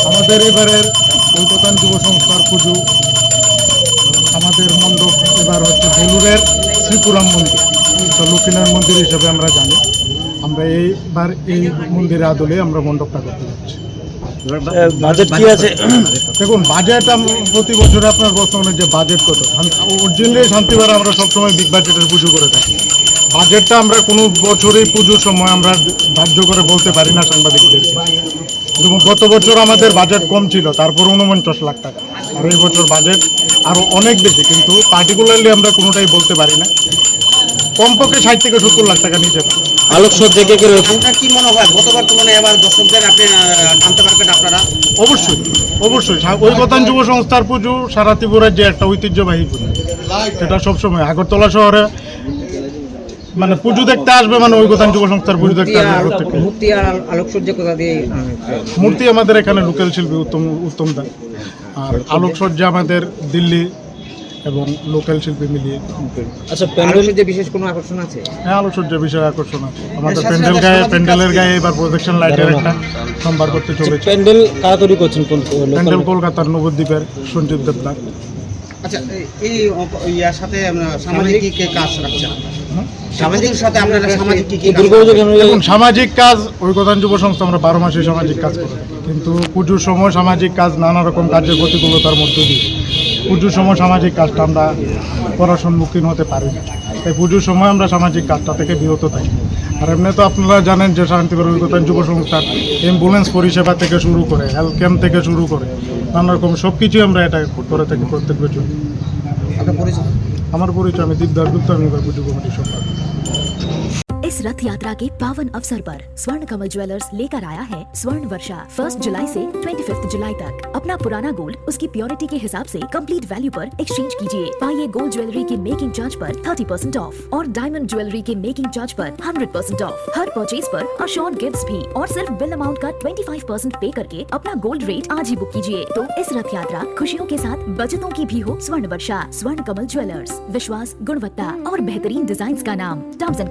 আমাদের এবারের কলকাতা যুব সংস্থার পুজো, আমাদের মণ্ডপ এবার হচ্ছে বেলুরের শ্রীপুরাম মন্দির, তো লক্ষ্মীনারায়ণ মন্দির হিসেবে আমরা জানি। আমরা এইবার এই মন্দিরের আদলে আমরা মণ্ডপটা করতে যাচ্ছি। বাজেট কি আছে? দেখুন, বাজেট প্রতি বছরে আপনার বর্তমানে যে বাজেট কত, অরিজিনালি শান্তিবার আমরা সবসময় বিগ বাজেটের পুজো করে থাকি। বাজেটটা আমরা কোনো বছরই পুজোর সময় আমরা ধার্য করে বলতে পারি না সাংবাদিকদেরকে। যেমন গত বছর আমাদের বাজেট কম ছিল, তারপর 49 লাখ টাকা, আর এই বছর বাজেট আরও অনেক বেশি, কিন্তু পার্টিকুলারলি আমরা কোনোটাই বলতে পারি না। কমপক্ষে 60 থেকে 70 লাখ টাকা নিচে। আলোকসজ্জা কে রয়েছে? আপনার কি মনে হয় গতবার তুলনায় এবার দর্শকদের আপনি আনতে পারবেন আপনারা? অবশ্যই অবশ্যই ঐকতান যুব সংস্থার পুজো সারা ত্রিপুরার যে একটা ঐতিহ্যবাহী পুজো, সেটা সবসময় আগরতলা শহরে মানে পুজো দেখতে আসবে, মানে ঐকতান যুব সংস্থার পুজো দেখতে আসবে প্রত্যেকটা। মূর্তি আর আলোকসজ্জা কোথা দিয়ে? মূর্তি আমাদের এখানে লোকাল শিল্পী উত্তম দান, আর আলোকসজ্জা আমাদের দিল্লি এবং লোকাল শিল্পী মিলিয়ে। আচ্ছা, আলোকসজ্জা বিশেষ কোনো আকর্ষণ আছে? হ্যাঁ, আলোকসজ্জা বিষয়ে আকর্ষণ আছে আমাদের। প্যান্ডেলের গায়ে এবার প্রজেকশন লাইটের একটা সম্ভার করতে চলেছে। প্যান্ডেল কারা তৈরি করছেন? প্যান্ডেল কলকাতার নবদ্বীপের সঞ্জীব দেবদার। আচ্ছা, এই ইয়ার সাথে সামাজিক কি কাজ রাখছেন? সামাজিক সাথে আপনারা সামাজিক কি দেখুন, সামাজিক কাজ ঐকতান যুব সংস্থা আমরা 12 মাসে সামাজিক কাজ করি, কিন্তু পুজোর সময় সামাজিক কাজ নানা রকম কাজের প্রতিকূলতার মধ্য দিয়ে পুজোর সময় সামাজিক কাজটা আমরা করার সম্মুখীন হতে পারি না। তাই পুজোর সময় আমরা সামাজিক কাজটা থেকে বিরত থাকি। আর এমনি তো আপনারা জানেন যে শান্তিপুর ঐকতান যুব সংস্থার অ্যাম্বুলেন্স পরিষেবা থেকে শুরু করে হেলথ ক্যাম্প থেকে শুরু করে নানা রকম সব কিছুই আমরা এটা করে থাকি প্রত্যেক বছর। আপনার পরিচয়? আমার পরিচয়, আমি দীপদাস গুপ্ত, আমি এবার পুজো কমিটির সম্পাদক। इस रथ यात्रा के पावन अवसर पर स्वर्ण कमल ज्वेलर्स लेकर आया है स्वर्ण वर्षा 1 जुलाई से 25 जुलाई तक। अपना पुराना गोल्ड उसकी प्योरिटी के हिसाब से कंप्लीट वैल्यू पर एक्सचेंज कीजिए। पाइए गोल्ड ज्वेलरी के मेकिंग चार्ज पर 30% ऑफ और डायमंड ज्वेलरी के मेकिंग चार्ज पर 100% ऑफ। हर परचेज पर अशोर्ड गिफ्ट्स भी और सिर्फ बिल अमाउंट का 25% पे करके अपना गोल्ड रेट आज ही बुक कीजिए। तो इस रथ यात्रा खुशियों के साथ बचतों की भी हो। स्वर्ण वर्षा स्वर्ण कमल ज्वेलर्स, विश्वास, गुणवत्ता और बेहतरीन डिजाइन का नाम। Terms and